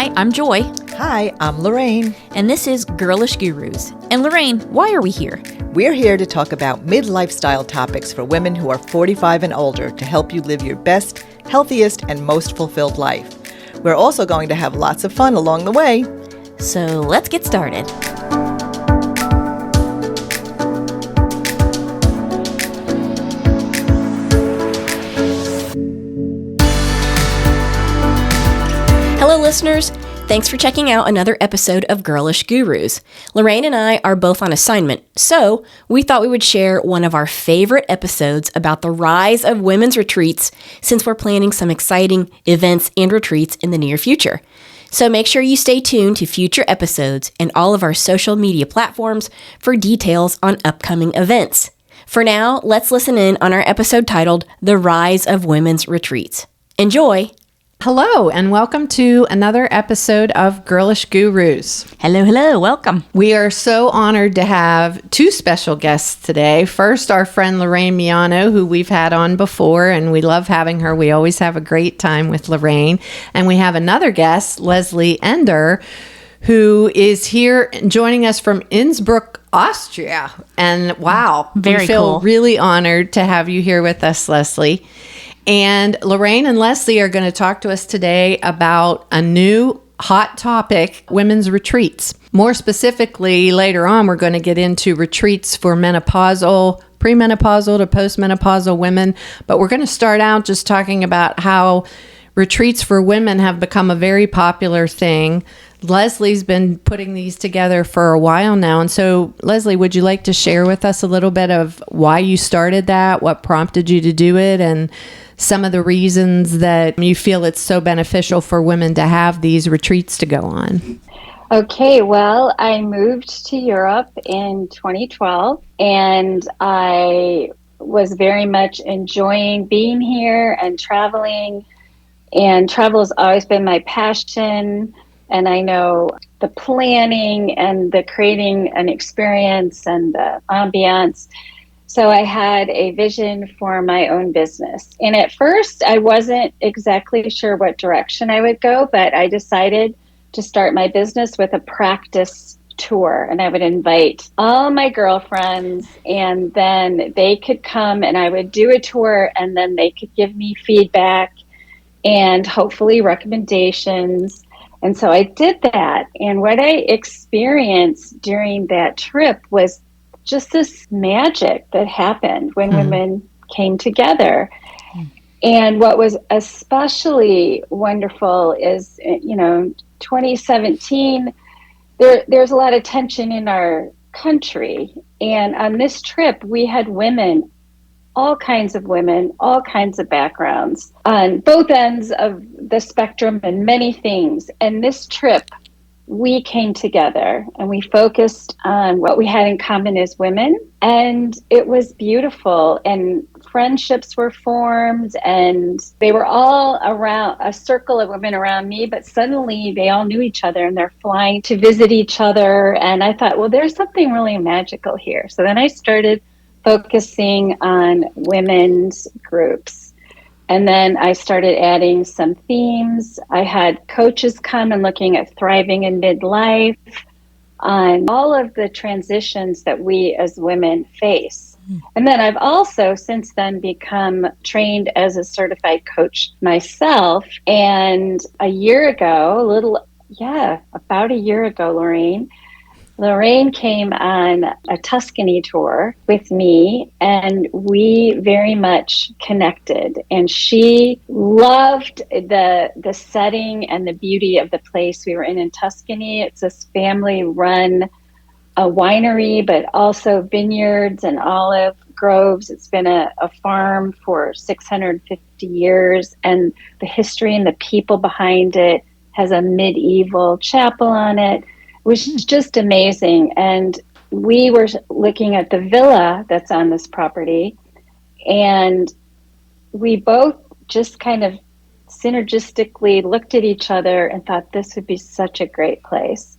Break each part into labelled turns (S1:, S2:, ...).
S1: Hi, I'm Joy.
S2: Hi, I'm Lorraine.
S1: And this is Girlish Gurus. And Lorraine, why are we here?
S2: We're here to talk about mid-lifestyle topics for women who are 45 and older to help you live your best, healthiest, and most fulfilled life. We're also going to have lots of fun along the way.
S1: So let's get started. Hello, listeners. Thanks for checking out another episode of Girlish Gurus. Lorraine and I are both on assignment, so we thought we would share one of our favorite episodes about the rise of women's retreats since we're planning some exciting events and retreats in the near future. So make sure you stay tuned to future episodes and all of our social media platforms for details on upcoming events. For now, let's listen in on our episode titled The Rise of Women's Retreats. Enjoy!
S3: Hello, and welcome to another episode of Girlish Gurus.
S1: Hello, welcome.
S3: We are so honored to have two special guests today. First, our friend Lorraine Miano, who we've had on before, and we love having her. We always have a great time with Lorraine. And we have another guest, Leslie Ender, who is here joining us from Innsbruck, Austria. And wow,
S1: Very
S3: we feel
S1: cool.
S3: really honored to have you here with us, Leslie. And Lorraine and Leslie are going to talk to us today about a new hot topic, women's retreats. More specifically, later on, we're going to get into retreats for menopausal, premenopausal to postmenopausal women. But we're going to start out just talking about how retreats for women have become a very popular thing. Leslie's been putting these together for a while now. And so, Leslie, would you like to share with us a little bit of why you started that, what prompted you to do it, and some of the reasons that you feel it's so beneficial for women to have these retreats to go on?
S4: Okay, well, I moved to Europe in 2012, and I was very much enjoying being here and traveling. And travel has always been my passion. And I know the planning and the creating an experience and the ambiance. So I had a vision for my own business. And at first, I wasn't exactly sure what direction I would go, but I decided to start my business with a practice tour. And I would invite all my girlfriends, and then they could come and I would do a tour, and then they could give me feedback and hopefully recommendations. And so I did that. And what I experienced during that trip was just this magic that happened when women came together. And what was especially wonderful is, 2017, there's a lot of tension in our country. And on this trip, we had women, all kinds of women, all kinds of backgrounds on both ends of the spectrum and many things. And this trip, we came together and we focused on what we had in common as women. And it was beautiful. And friendships were formed, and they were all around a circle of women around me, but suddenly they all knew each other and they're flying to visit each other. And I thought, well, there's something really magical here. So then I started focusing on women's groups. And then I started adding some themes. I had coaches come and looking at thriving in midlife, on all of the transitions that we as women face. And then I've also since then become trained as a certified coach myself. And a year ago, about a year ago, Lorraine came on a Tuscany tour with me, and we very much connected. And she loved the setting and the beauty of the place we were in Tuscany. It's this family-run winery, but also vineyards and olive groves. It's been a farm for 650 years, and the history and the people behind it has a medieval chapel on it, which is just amazing. And we were looking at the villa that's on this property, and we both just kind of synergistically looked at each other and thought this would be such a great place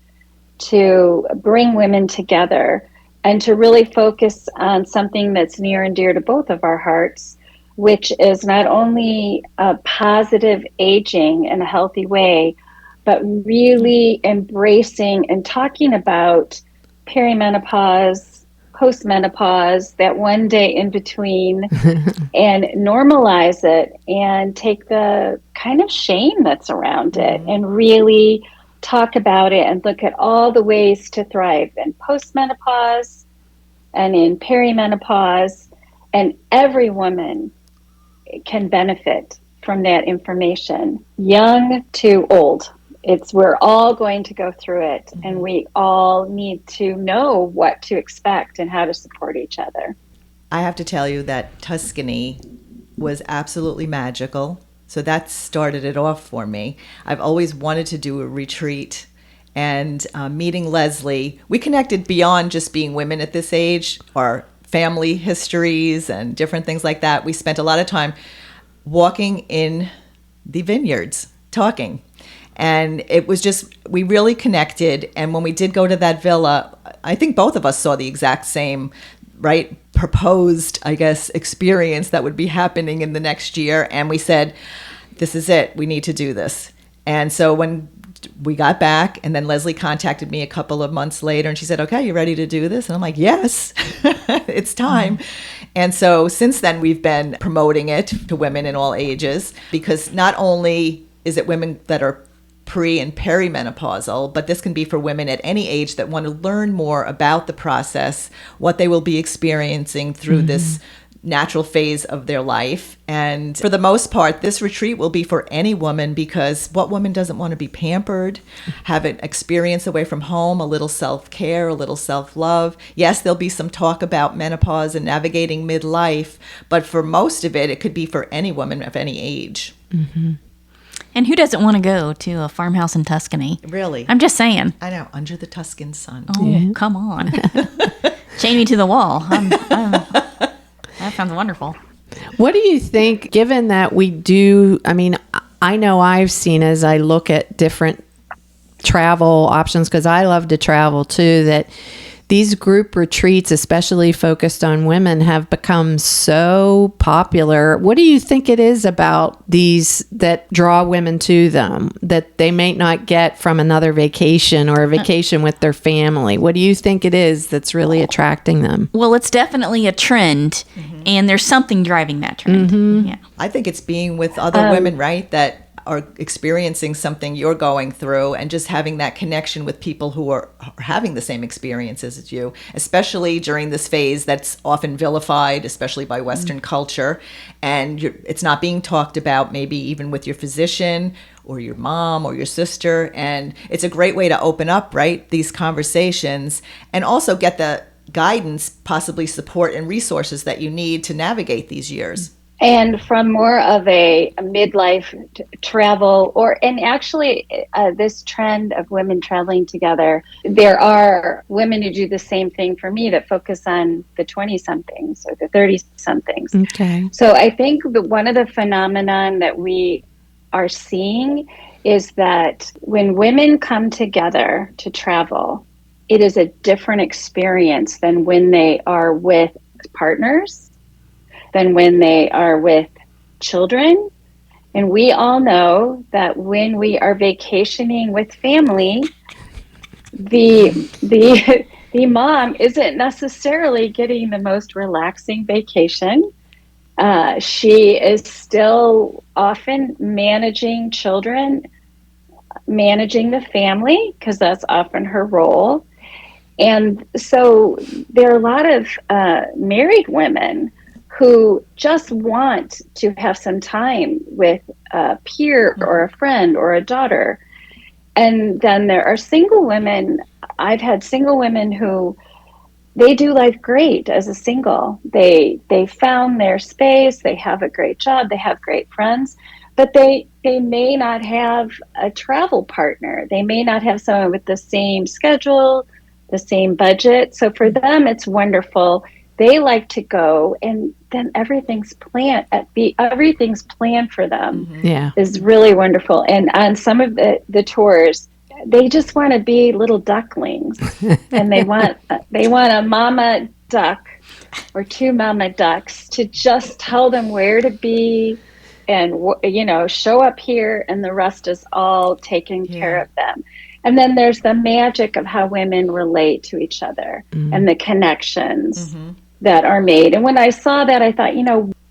S4: to bring women together and to really focus on something that's near and dear to both of our hearts, which is not only a positive aging in a healthy way, but really embracing and talking about perimenopause, postmenopause, that one day in between, and normalize it and take the kind of shame that's around it and really talk about it and look at all the ways to thrive in postmenopause and in perimenopause. And every woman can benefit from that information, young to old. We're all going to go through it, and we all need to know what to expect and how to support each other.
S2: I have to tell you that Tuscany was absolutely magical. So that started it off for me. I've always wanted to do a retreat, and meeting Leslie, we connected beyond just being women at this age, our family histories and different things like that. We spent a lot of time walking in the vineyards, talking. And it was just, we really connected. And when we did go to that villa, I think both of us saw the exact same, right, proposed, I guess, experience that would be happening in the next year. And we said, this is it. We need to do this. And so when we got back, and then Leslie contacted me a couple of months later, and she said, okay, you ready to do this? And I'm like, yes, it's time. And so since then, we've been promoting it to women in all ages, because not only is it women that are pre and perimenopausal, but this can be for women at any age that want to learn more about the process, what they will be experiencing through this natural phase of their life. And for the most part, this retreat will be for any woman, because what woman doesn't want to be pampered, have an experience away from home, a little self-care, a little self-love. Yes, there'll be some talk about menopause and navigating midlife, but for most of it, it could be for any woman of any age.
S5: And who doesn't want to go to a farmhouse in Tuscany?
S2: Really?
S5: I'm just saying.
S2: I know, under the Tuscan sun.
S5: Oh, come on. Chain me to the wall. That sounds wonderful.
S3: What do you think, given that we do, I mean, I know I've seen, as I look at different travel options, because I love to travel too, that these group retreats, especially focused on women, have become so popular. What do you think it is about these that draw women to them that they may not get from another vacation or a vacation with their family? What do you think it is that's really attracting them?
S5: Well, it's definitely a trend, and there's something driving that trend. Yeah.
S2: I think it's being with other women, right, that are experiencing something you're going through, and just having that connection with people who are having the same experiences as you, especially during this phase that's often vilified, especially by Western culture. And it's not being talked about, maybe even with your physician or your mom or your sister. And it's a great way to open up, right, these conversations, and also get the guidance, possibly support and resources that you need to navigate these years.
S4: And from more of a midlife travel, and actually this trend of women traveling together, there are women who do the same thing for me that focus on the 20-somethings or the 30-somethings.
S3: Okay.
S4: So I think that one of the phenomenon that we are seeing is that when women come together to travel, it is a different experience than when they are with partners, than when they are with children. And we all know that when we are vacationing with family, the mom isn't necessarily getting the most relaxing vacation. She is still often managing children, managing the family, because that's often her role. And so there are a lot of married women who just want to have some time with a peer or a friend or a daughter. And then there are single women. I've had single women who, they do life great as a single. They found their space, they have a great job, they have great friends, but they may not have a travel partner. They may not have someone with the same schedule, the same budget. So for them, it's wonderful. They like to go, and then everything's planned for them.
S3: Yeah.
S4: Is really wonderful. And on some of the tours, they just want to be little ducklings, and they want a mama duck or two mama ducks to just tell them where to be, and show up here, and the rest is all taking care of them. And then there's the magic of how women relate to each other and the connections that are made. And when I saw that, I thought,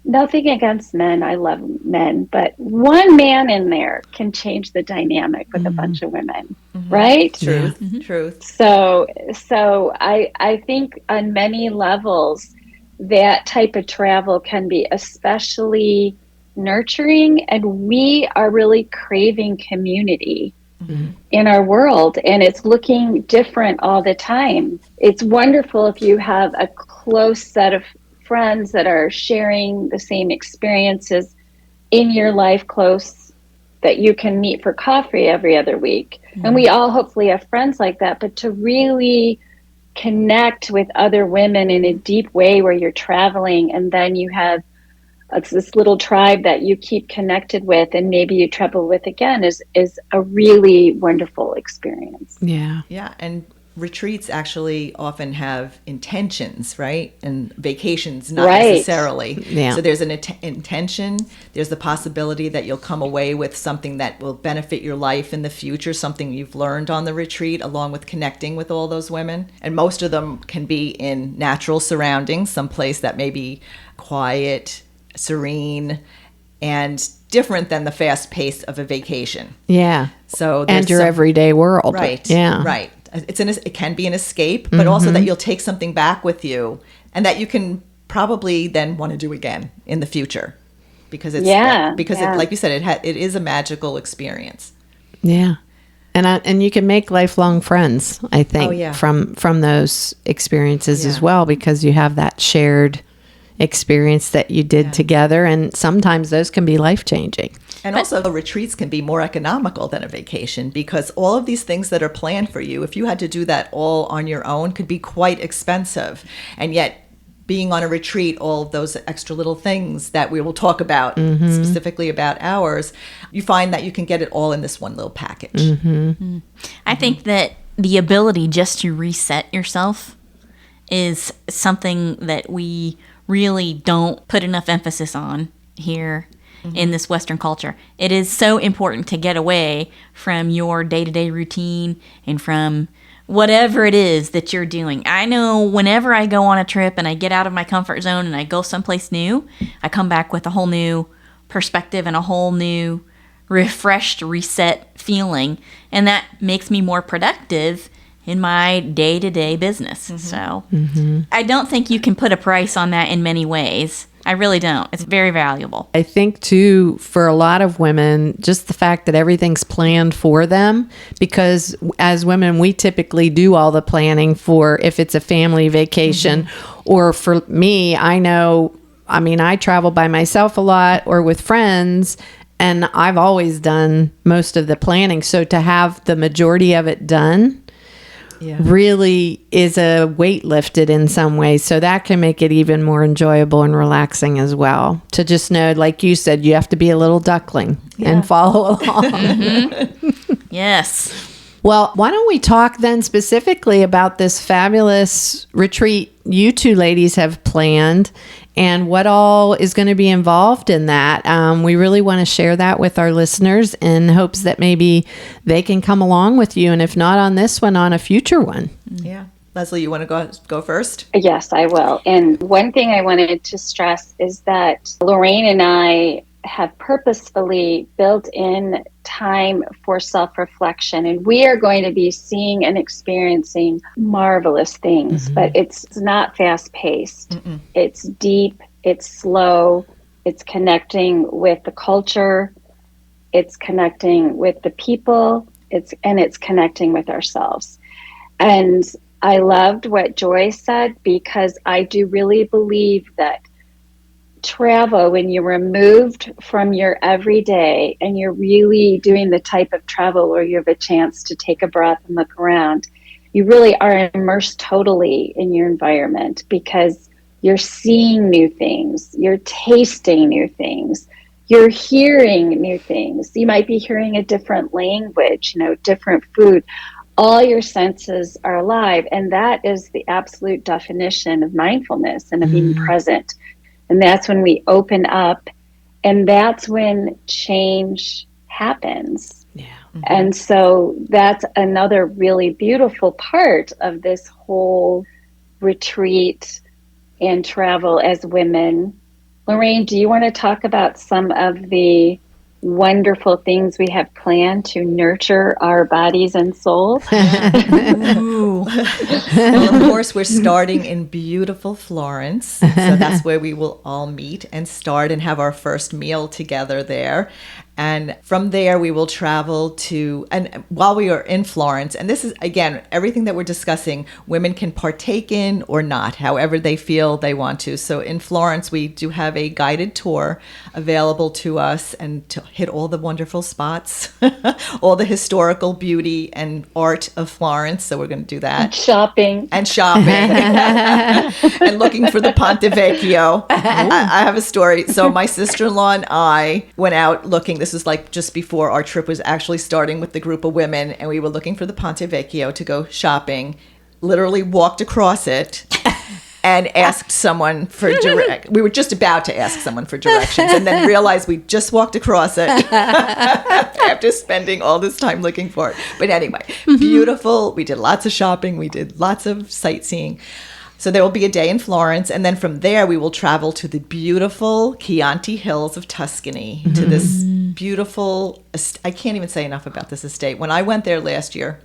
S4: nothing against men. I love men, but one man in there can change the dynamic with a bunch of women, right?
S2: Truth.
S4: So I think on many levels, that type of travel can be especially nurturing, and we are really craving community in our world, and it's looking different all the time. It's wonderful if you have a close set of friends that are sharing the same experiences in your life, close, that you can meet for coffee every other week. And we all hopefully have friends like that, but to really connect with other women in a deep way where you're traveling, and then you have this little tribe that you keep connected with, and maybe you travel with again, is a really wonderful experience.
S3: Yeah.
S2: Yeah. And retreats actually often have intentions, right? And vacations, not necessarily.
S3: Yeah.
S2: So there's an intention. There's the possibility that you'll come away with something that will benefit your life in the future, something you've learned on the retreat, along with connecting with all those women. And most of them can be in natural surroundings, someplace that may be quiet, serene, and different than the fast pace of a vacation.
S3: Yeah.
S2: So
S3: and your everyday world.
S2: Right.
S3: Yeah.
S2: Right. It can be an escape, but also that you'll take something back with you, and that you can probably then want to do again in the future, because it's It, like you said, it is a magical experience.
S3: Yeah. And you can make lifelong friends, I think, from those experiences as well, because you have that shared experience that you did together, and sometimes those can be life-changing.
S2: And also, retreats can be more economical than a vacation, because all of these things that are planned for you, if you had to do that all on your own, could be quite expensive. And yet, being on a retreat, all of those extra little things that we will talk about, specifically about ours, you find that you can get it all in this one little package.
S5: I think that the ability just to reset yourself is something that we really don't put enough emphasis on here in this Western culture. It is so important to get away from your day-to-day routine and from whatever it is that you're doing. I know whenever I go on a trip and I get out of my comfort zone and I go someplace new, I come back with a whole new perspective and a whole new refreshed, reset feeling, and that makes me more productive in my day-to-day business. So I don't think you can put a price on that in many ways. I really don't. It's very valuable.
S3: I think, too, for a lot of women, just the fact that everything's planned for them, because as women, we typically do all the planning for if it's a family vacation, or for me, I travel by myself a lot or with friends, and I've always done most of the planning. So to have the majority of it done really is a weight lifted in some ways. So that can make it even more enjoyable and relaxing as well. To just know, like you said, you have to be a little duckling and follow along.
S5: Yes.
S3: Well, why don't we talk then specifically about this fabulous retreat you two ladies have planned and what all is going to be involved in that. We really want to share that with our listeners in hopes that maybe they can come along with you. And if not on this one, on a future one.
S2: Yeah. Leslie, you want to go first?
S4: Yes, I will. And one thing I wanted to stress is that Lorraine and I have purposefully built in time for self-reflection, and we are going to be seeing and experiencing marvelous things, but it's not fast-paced. It's deep, it's slow, it's connecting with the culture, it's connecting with the people, it's connecting with ourselves. And I loved what Joy said, because I do really believe that travel, when you're removed from your everyday and you're really doing the type of travel where you have a chance to take a breath and look around, you really are immersed totally in your environment, because you're seeing new things, you're tasting new things, you're hearing new things. You might be hearing a different language, different food. All your senses are alive, and that is the absolute definition of mindfulness and of being present. And that's when we open up And that's when change happens.
S3: Yeah.
S4: And so that's another really beautiful part of this whole retreat and travel as women. Lorraine, do you want to talk about some of the wonderful things we have planned to nurture our bodies and souls?
S5: Ooh.
S2: Well, of course, we're starting in beautiful Florence. So that's where we will all meet and start and have our first meal together there. And from there, we will travel to, and while we are in Florence, and this is, again, everything that we're discussing, women can partake in or not, however they feel they want to. So in Florence, we do have a guided tour available to us and to hit all the wonderful spots, all the historical beauty and art of Florence. So we're going to do that.
S4: Shopping.
S2: And looking for the Ponte Vecchio. I have a story. So my sister-in-law and I went out looking. This was like just before our trip was actually starting with the group of women, and we were looking for the Ponte Vecchio to go shopping. Literally walked across it and asked someone for we were just about to ask someone for directions, and then realized we just walked across it after spending all this time looking for it. But anyway, beautiful. We did lots of shopping. We did lots of sightseeing. So there will be a day in Florence, and then from there we will travel to the beautiful Chianti Hills of Tuscany, to this beautiful, I can't even say enough about this estate. When I went there last year,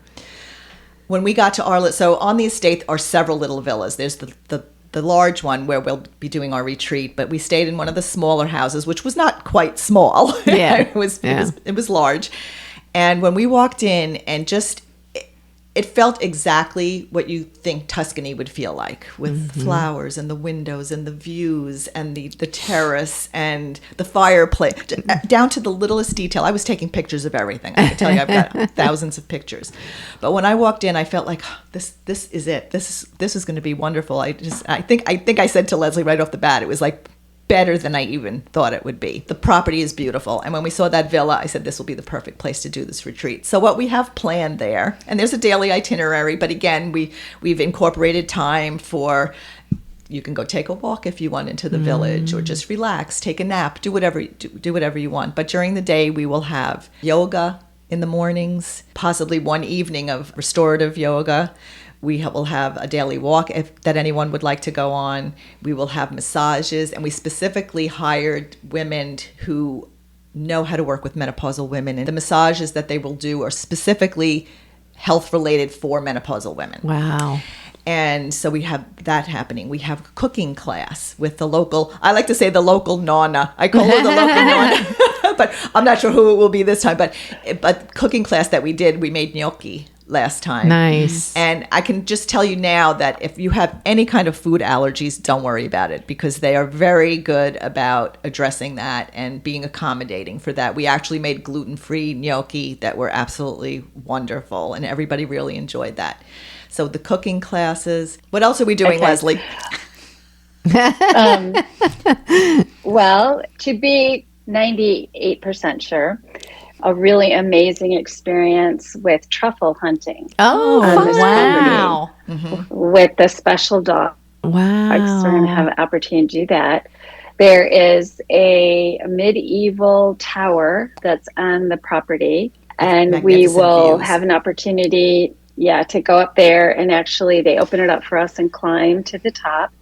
S2: when we got to our, so on the estate are several little villas. There's the large one where we'll be doing our retreat, but we stayed in one of the smaller houses, which was not quite small.
S3: Yeah.
S2: It was large. And when we walked in, and just it felt exactly what you think Tuscany would feel like, with flowers and the windows and the views and the terrace and the fireplace, down to the littlest detail. I was taking pictures of everything. I can tell you, I've got thousands of pictures. But when I walked in, I felt like, oh, this is it. This is going to be wonderful. I think I said to Leslie right off the bat, it was like better than I even thought it would be. The property is beautiful. And when we saw that villa, I said, this will be the perfect place to do this retreat. So what we have planned there, and there's a daily itinerary, but again, we've incorporated time for, you can go take a walk if you want into the village, or just relax, take a nap, do whatever you want. But during the day, we will have yoga in the mornings, possibly one evening of restorative yoga. We will have a daily walk that anyone would like to go on. We will have massages, and we specifically hired women who know how to work with menopausal women. And the massages that they will do are specifically health-related for menopausal women.
S3: Wow.
S2: And so we have that happening. We have a cooking class with the local, I like to say the local nonna. I call her the local nonna, but I'm not sure who it will be this time. But cooking class that we did, we made gnocchi last time.
S3: Nice.
S2: And I can just tell you now that if you have any kind of food allergies, don't worry about it, because they are very good about addressing that and being accommodating for that. We actually made gluten-free gnocchi that were absolutely wonderful, and everybody really enjoyed that. So the cooking classes. What else are we doing, Leslie?
S4: Well, to be 98% sure, a really amazing experience with truffle hunting.
S3: Oh,
S4: on this
S5: wow.
S4: property with the special dog.
S3: wow.
S4: So we're going to have an opportunity to do that. There is a medieval tower that's on the property, and we will have an opportunity, to go up there, and actually they open it up for us and climb to the top.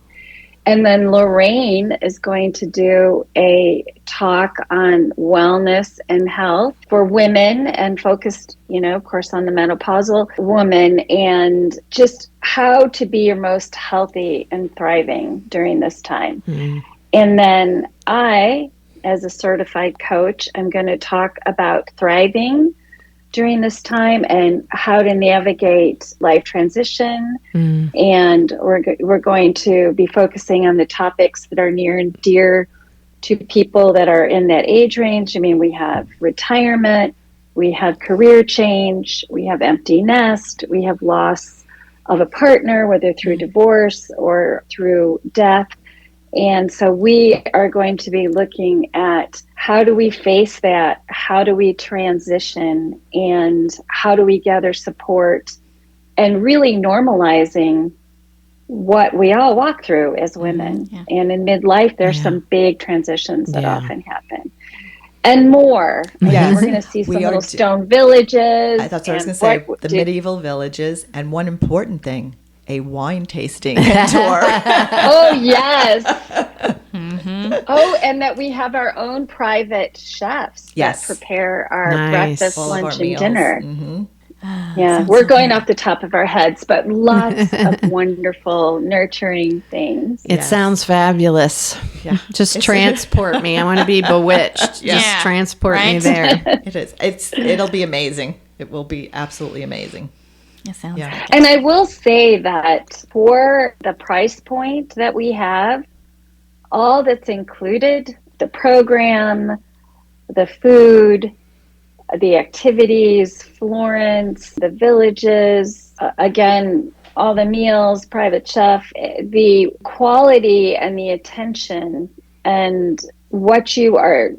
S4: And then Lorraine is going to do a talk on wellness and health for women, and focused, of course, on the menopausal woman, and just how to be your most healthy and thriving during this time. And then I, as a certified coach, I'm going to talk about thriving during this time and how to navigate life transition. And we're going to be focusing on the topics that are near and dear to people that are in that age range. I mean, we have retirement, we have career change, we have empty nest, we have loss of a partner, whether through divorce or through death. And so we are going to be looking at how do we face that? How do we transition? And how do we gather support? And really normalizing what we all walk through as women.
S5: Yeah.
S4: And in midlife, there's some big transitions that often happen. And more.
S2: Yes.
S4: We're going to see some
S2: We are
S4: little stone villages.
S2: That's what I was
S4: and
S2: going to say.
S4: what
S2: The
S4: did-
S2: medieval villages. And one important thing, a wine tasting and tour.
S4: Oh, yes. Oh, and that we have our own private chefs
S2: Yes.
S4: that prepare our
S3: Nice.
S4: breakfast,
S2: All of our
S4: lunch, and
S2: meals.
S4: dinner.
S2: Mhm.
S4: Yeah, we're going off the top of our heads, but lots of wonderful, nurturing things.
S3: It sounds fabulous.
S2: Yeah.
S3: Just transport me. I want to be bewitched.
S5: Yeah.
S3: Just transport me
S5: Right?
S3: there.
S2: It is. It'll be amazing. It will be absolutely amazing.
S5: It sounds
S2: Yeah.
S5: like it.
S4: And I will say that for the price point that we have, all that's included, the program, the food, the activities, Florence, the villages, again, all the meals, private chef, the quality and the attention and what you are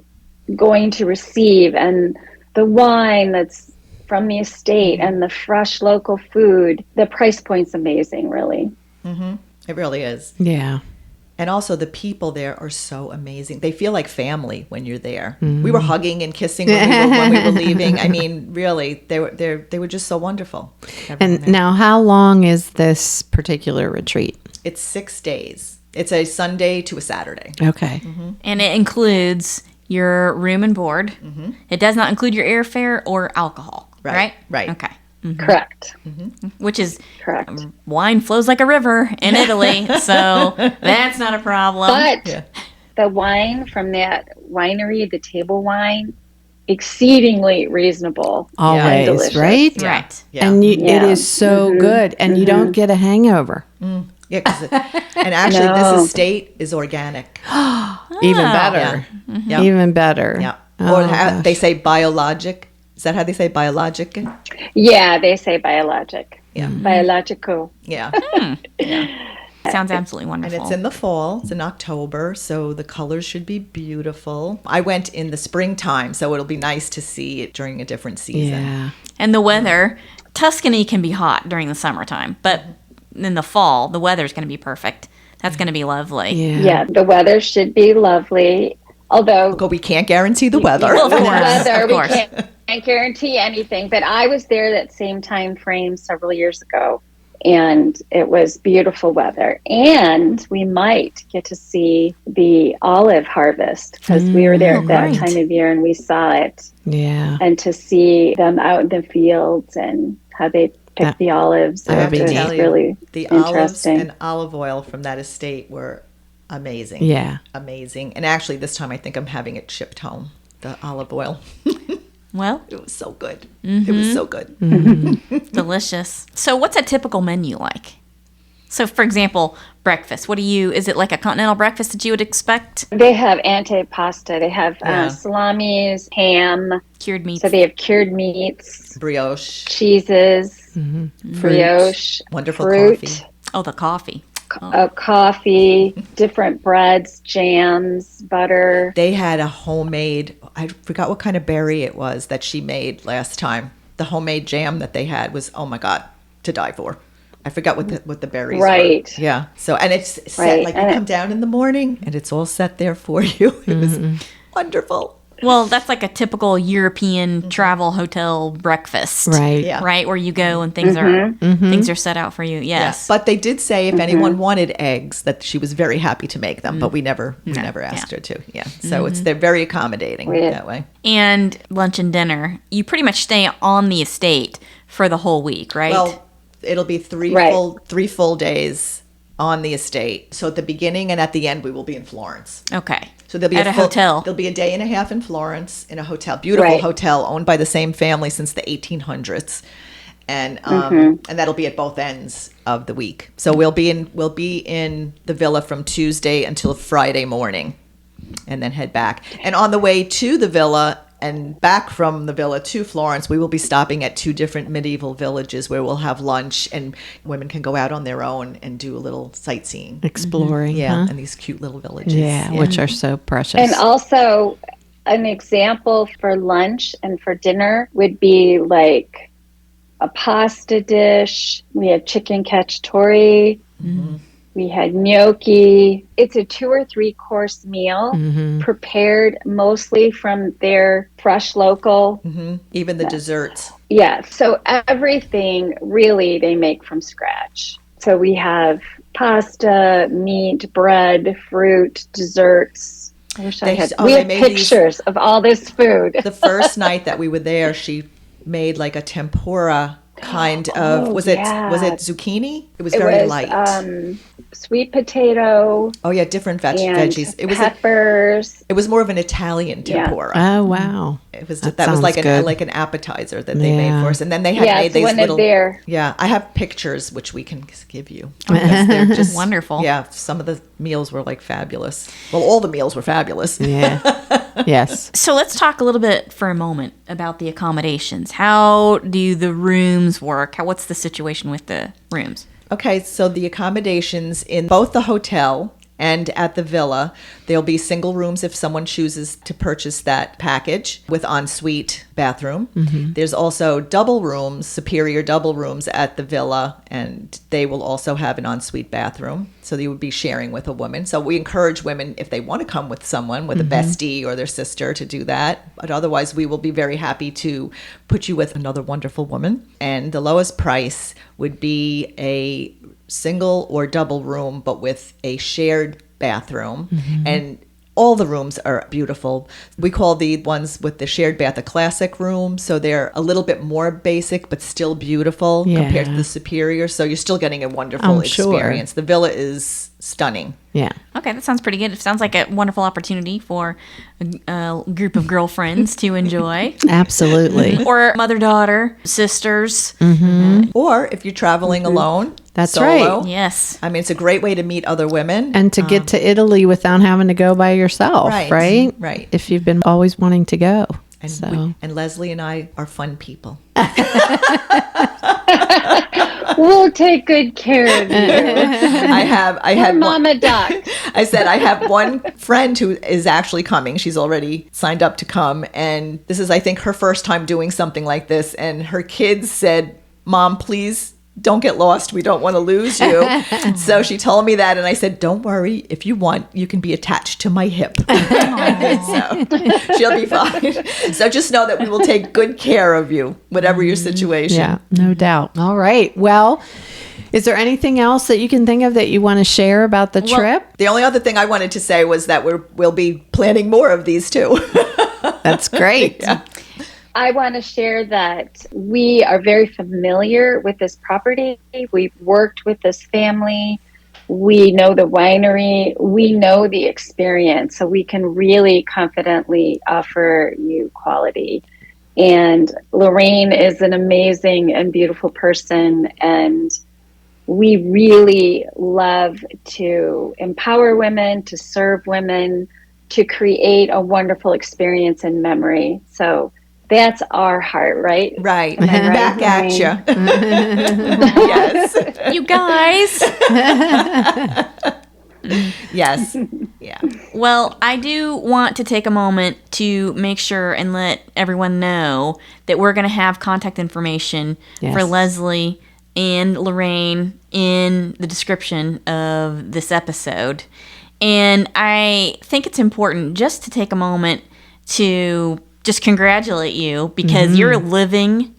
S4: going to receive, and the wine that's from the estate and the fresh local food, the price point's amazing, really.
S2: It really is.
S3: Yeah.
S2: And also the people there are so amazing. They feel like family when you're there. We were hugging and kissing when we were leaving. I mean, really, they were just so wonderful. Everyone
S3: And
S2: there.
S3: now, how long is this particular retreat?
S2: It's 6 days. It's a Sunday to a Saturday.
S3: Okay.
S5: And it includes your room and board. It does not include your airfare or alcohol, right?
S2: Right.
S5: Okay.
S4: Correct.
S5: Which is
S4: Correct.
S5: wine flows like a river in Italy, so that's not a problem.
S4: But the wine from that winery, the table wine, exceedingly reasonable. and
S3: Always,
S4: delicious.
S3: right?
S5: Right.
S2: Yeah.
S3: And it
S4: Yeah.
S3: is so good. And you don't get a hangover.
S2: Yeah, and actually,
S4: No.
S2: this estate is organic.
S3: Even better.
S2: Yeah.
S3: Even better.
S2: Yeah.
S3: Oh,
S2: Or
S3: gosh.
S2: they say biologic. Is that how they say biologic?
S4: Yeah, they say biologic.
S2: Yeah.
S4: Biological.
S2: Yeah.
S5: Sounds absolutely
S2: And
S5: wonderful.
S2: it's in the fall. It's in October, so the colors should be beautiful. I went in the springtime, so it'll be nice to see it during a different season.
S3: Yeah.
S5: And the weather, Tuscany can be hot during the summertime, but in the fall, the weather's going to be perfect. That's going to be lovely.
S3: Yeah.
S4: Yeah, the weather should be lovely. Although
S2: But we can't guarantee the weather.
S5: Well, of
S4: the
S5: course,
S4: weather,
S5: of
S4: we
S5: course.
S4: can't guarantee anything. But I was there that same time frame several years ago, and it was beautiful weather. And we might get to see the olive harvest because we were there at that
S5: great.
S4: time of year and we saw it.
S3: Yeah.
S4: And to see them out in the fields and how they pick
S3: That-
S4: the olives,
S3: that would be
S4: it was
S3: neat.
S2: Tell you,
S4: really
S2: the olives
S4: interesting.
S2: and olive oil from that estate were amazing.
S3: Yeah.
S2: Amazing. And actually, this time I think I'm having it shipped home, the olive oil.
S5: Well,
S2: It was so good. It was so good.
S5: delicious. So what's a typical menu like? So for example, breakfast. Is it like a continental breakfast that you would expect?
S4: They have antipasta. They have
S2: Yeah.
S4: salamis, ham.
S5: Cured meats.
S4: So they have cured meats,
S2: Brioche,
S4: cheeses, brioche,
S2: wonderful
S4: fruit,
S2: coffee.
S5: Oh, the coffee.
S4: coffee, different breads, jams, butter.
S2: They had a homemade, I forgot what kind of berry it was that she made last time. The homemade jam that they had was, oh my God, to die for. I forgot what the berries
S4: Right.
S2: were. Yeah. So, and it's set,
S4: Right.
S2: like you
S4: And
S2: come down in the morning and it's all set there for you. It was wonderful.
S5: Well, that's like a typical European travel hotel breakfast.
S3: Right.
S2: Yeah.
S5: Right, where you go and things are set out for you. Yes.
S2: But they did say if anyone wanted eggs, that she was very happy to make them, but we never asked her to. Yeah. So they're very accommodating
S4: Yeah.
S2: that way.
S5: And lunch and dinner. You pretty much stay on the estate for the whole week, right?
S2: Well, it'll be three
S4: Right.
S2: full days on the estate. So at the beginning and at the end, we will be in Florence.
S5: okay.
S2: So there'll be
S5: At a hotel.
S2: There'll be a day and a half in Florence in a hotel, beautiful
S4: Right.
S2: hotel owned by the same family since the 1800s, and and that'll be at both ends of the week. So we'll be in the villa from Tuesday until Friday morning, and then head back. And on the way to the villa and back from the villa to Florence, we will be stopping at 2 different medieval villages where we'll have lunch, and women can go out on their own and do a little sightseeing.
S3: Exploring.
S2: Yeah,
S3: Huh?
S2: and these cute little villages.
S3: Yeah. Which are so precious.
S4: And also, an example for lunch and for dinner would be like a pasta dish. We have chicken cacciatore, We had gnocchi. It's a 2 or 3 course meal prepared mostly from their fresh local.
S2: Even the desserts.
S4: Yeah. So everything really they make from scratch. So we have pasta, meat, bread, fruit, desserts. I wish I had. We had pictures of all this food.
S2: The first night that we were there, she made like a tempura kind of. Was it zucchini? It was very light.
S4: Sweet potato.
S2: Oh yeah, different veggies. It was
S4: peppers.
S2: It was more of an Italian tempura.
S3: Oh wow!
S2: It was that was like an appetizer that they made for us, and then they had made these little. I have pictures which we can give you. They're just
S5: wonderful.
S2: Yeah, some of the meals were like fabulous. Well, all the meals were fabulous.
S3: Yeah. Yes.
S5: So let's talk a little bit for a moment about the accommodations. How do the rooms work? What's the situation with the rooms?
S2: Okay, so the accommodations in both the hotel and at the villa, there'll be single rooms if someone chooses to purchase that package with ensuite bathroom. There's also double rooms, superior double rooms at the villa, and they will also have an ensuite bathroom. So you would be sharing with a woman. So we encourage women, if they want to come with someone, with a bestie or their sister, to do that. But otherwise, we will be very happy to put you with another wonderful woman. And the lowest price would be a single or double room, but with a shared bathroom. And all the rooms are beautiful. We call the ones with the shared bath a classic room. So they're a little bit more basic, but still beautiful compared to the superior. So you're still getting a wonderful experience. The villa is stunning.
S3: Yeah.
S5: Okay, that sounds pretty good. It sounds like a wonderful opportunity for a group of girlfriends to enjoy.
S3: Absolutely.
S5: Or mother-daughter, sisters.
S2: Or if you're traveling alone,
S3: That's
S2: solo.
S3: right.
S5: Yes.
S2: I mean, it's a great way to meet other women.
S3: And to get to Italy without having to go by yourself, right?
S2: Right.
S3: If you've been always wanting to go.
S2: And, and Leslie and I are fun people.
S4: We'll take good care of you.
S2: I had
S4: Mama Doc.
S2: I said I have one friend who is actually coming. She's already signed up to come, and this is, I think, her first time doing something like this. And her kids said, "Mom, please don't get lost. We don't want to lose you." So she told me that, and I said, "Don't worry. If you want, you can be attached to my hip." So she'll be fine. So just know that we will take good care of you, whatever your situation.
S3: Yeah, no doubt. All right. Well, is there anything else that you can think of that you want to share about the trip?
S2: The only other thing I wanted to say was that we'll be planning more of these too.
S3: That's great.
S2: Yeah.
S4: I want to share that we are very familiar with this property. We've worked with this family. We know the winery. We know the experience. So we can really confidently offer you quality. And Lorraine is an amazing and beautiful person. And we really love to empower women, to serve women, to create a wonderful experience and memory. So that's our heart, right?
S2: Right.
S4: Am I right,
S2: Back at
S4: Lorraine?
S2: you. Yes.
S5: You guys.
S2: Yes. Yeah.
S5: Well, I do want to take a moment to make sure and let everyone know that we're going to have contact information for Leslie and Lorraine in the description of this episode. And I think it's important just to take a moment to just congratulate you because you're living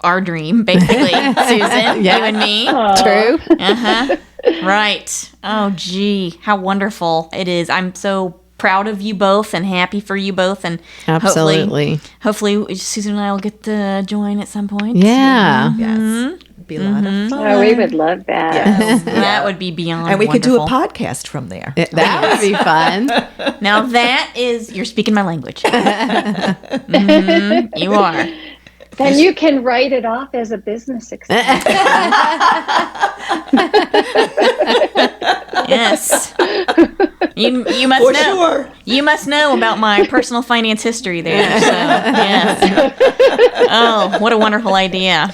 S5: our dream, basically, Susan, you and me.
S3: True.
S5: Uh-huh. Right. Oh, gee, how wonderful it is. I'm so proud of you both and happy for you both. And
S3: Absolutely.
S5: hopefully Susan and I will get to join at some point.
S3: Yeah.
S2: Yes. It'd be a lot of fun.
S4: Oh, we would love that.
S2: Yes.
S5: That would be beyond
S2: And we could do a
S5: wonderful.
S2: podcast from there.
S3: That would be fun.
S5: Now that is, you're speaking my language. You are.
S4: Then you can write it off as a business expense.
S5: Yes. You must
S2: For
S5: know.
S2: sure.
S5: You must know about my personal finance history there. So, yes. Oh, what a wonderful idea.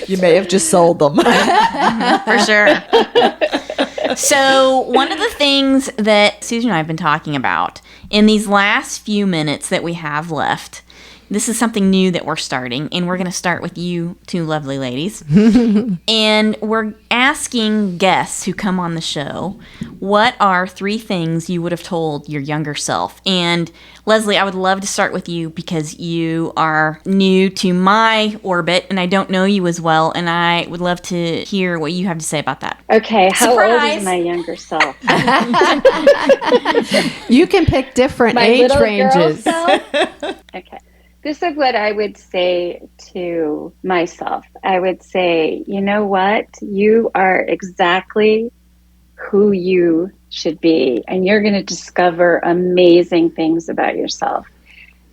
S2: You may have just sold them.
S5: For sure. So, one of the things that Susan and I have been talking about in these last few minutes that we have left this is something new that we're starting, and we're going to start with you two lovely ladies. And we're asking guests who come on the show, what are 3 things you would have told your younger self? And Leslie, I would love to start with you because you are new to my orbit, and I don't know you as well, and I would love to hear what you have to say about that.
S4: Okay, how
S5: Surprise!
S4: old is my younger self?
S3: You can pick different
S4: My
S3: age
S4: little girl
S3: ranges.
S4: self? Okay. This is what I would say to myself. I would say, you know what? You are exactly who you should be, and you're going to discover amazing things about yourself.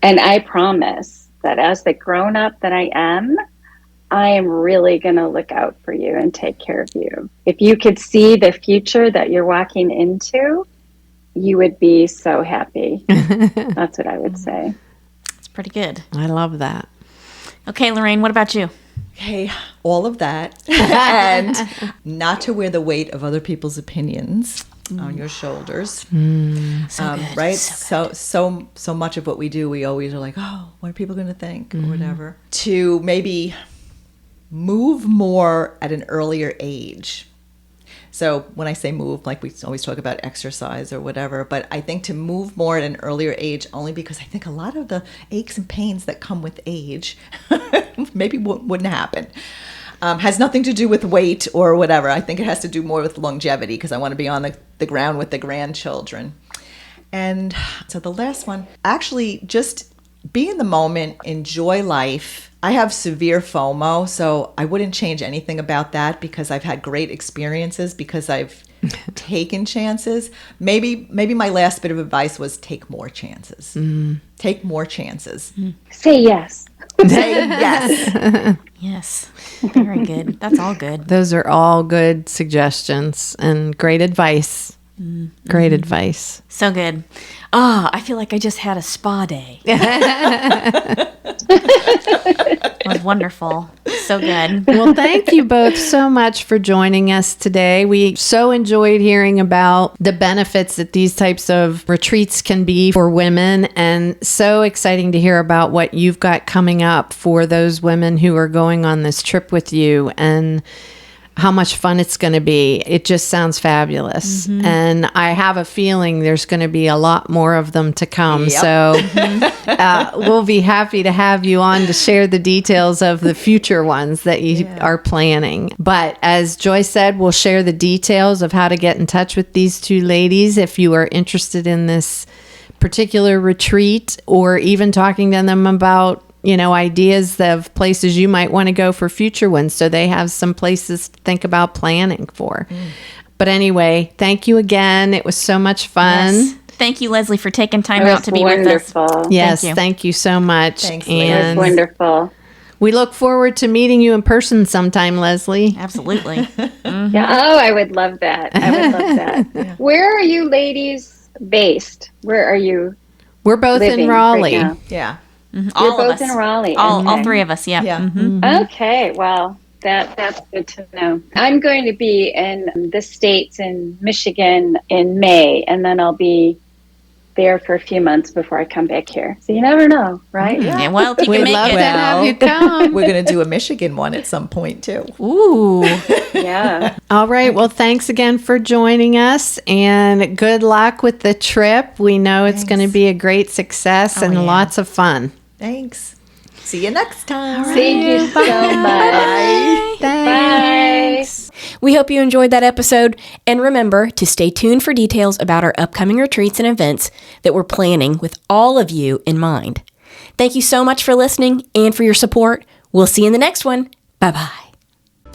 S4: And I promise that as the grown-up that I am really going to look out for you and take care of you. If you could see the future that you're walking into, you would be so happy. That's what I would say.
S5: It's pretty good.
S3: I love that.
S5: Okay, Lorraine, what about you?
S2: Okay, all of that. And not to wear the weight of other people's opinions on your shoulders. Right? So much of what we do, we always are like, oh, what are people going to think or whatever. To maybe move more at an earlier age. So when I say move, like we always talk about exercise or whatever, but I think to move more at an earlier age only because I think a lot of the aches and pains that come with age maybe wouldn't happen. Has nothing to do with weight or whatever. I think it has to do more with longevity because I want to be on the ground with the grandchildren. And so the last one, actually just be in the moment, enjoy life. I have severe FOMO, so I wouldn't change anything about that because I've had great experiences because I've taken chances. Maybe my last bit of advice was take more chances. Take more chances.
S4: Say yes.
S2: Say yes.
S5: Yes. Very good. That's all good.
S3: Those are all good suggestions and great advice. Great advice.
S5: So good. Oh, I feel like I just had a spa day. It was wonderful. So good.
S3: Well, thank you both so much for joining us today. We so enjoyed hearing about the benefits that these types of retreats can be for women, and so exciting to hear about what you've got coming up for those women who are going on this trip with you and how much fun it's going to be. It just sounds fabulous. And I have a feeling there's going to be a lot more of them to come.
S2: Yep.
S3: So we'll be happy to have you on to share the details of the future ones that you are planning. But as Joy said, we'll share the details of how to get in touch with these 2 ladies if you are interested in this particular retreat or even talking to them about ideas of places you might want to go for future ones, so they have some places to think about planning for. But anyway, thank you again. It was so much fun.
S5: Yes. Thank you, Leslie, for taking time
S4: It
S5: out
S4: was
S5: to be with us.
S4: wonderful.
S3: Yes,
S5: you.
S3: thank you so much.
S2: Thanks,
S4: It
S3: and
S4: was wonderful.
S3: we look forward to meeting you in person sometime, Leslie.
S5: Absolutely.
S4: Yeah. Oh, I would love that. I would love that. Where are you ladies based? Where are you
S3: We're both in
S4: living
S3: Raleigh.
S4: right now?
S2: Yeah.
S5: All
S4: You're
S5: of
S4: both
S5: us.
S4: in Raleigh.
S5: All
S4: Okay.
S5: 3 of us. Yeah.
S2: Yeah.
S4: Okay, well, that's good to know. I'm going to be in the States in Michigan in May, and then I'll be there for a few months before I come back here. So you never know, right?
S5: Yeah. Well, if you
S3: We'd
S5: can make
S3: love
S5: it.
S3: to have you come.
S2: We're going to do a Michigan one at some point too.
S5: Ooh.
S4: Yeah.
S3: All right. Well, thanks again for joining us, and good luck with the trip. We know it's going to be a great success and
S5: yeah.
S3: lots of fun.
S2: Thanks. See you next time.
S4: Thank you so much. Bye.
S1: We hope you enjoyed that episode, and remember to stay tuned for details about our upcoming retreats and events that we're planning with all of you in mind. Thank you so much for listening and for your support. We'll see you in the next one. Bye-bye.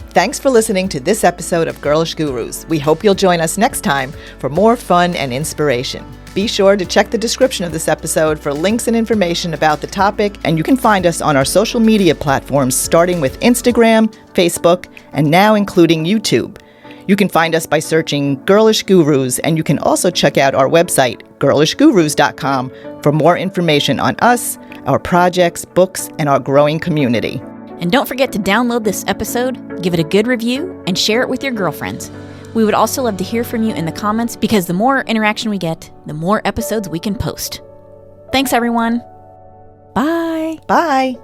S2: Thanks for listening to this episode of Girlish Gurus. We hope you'll join us next time for more fun and inspiration. Be sure to check the description of this episode for links and information about the topic, and you can find us on our social media platforms starting with Instagram, Facebook, and now including YouTube. You can find us by searching Girlish Gurus, and you can also check out our website, girlishgurus.com, for more information on us, our projects, books, and our growing community.
S5: And don't forget to download this episode, give it a good review, and share it with your girlfriends. We would also love to hear from you in the comments because the more interaction we get, the more episodes we can post. Thanks, everyone.
S1: Bye.
S2: Bye.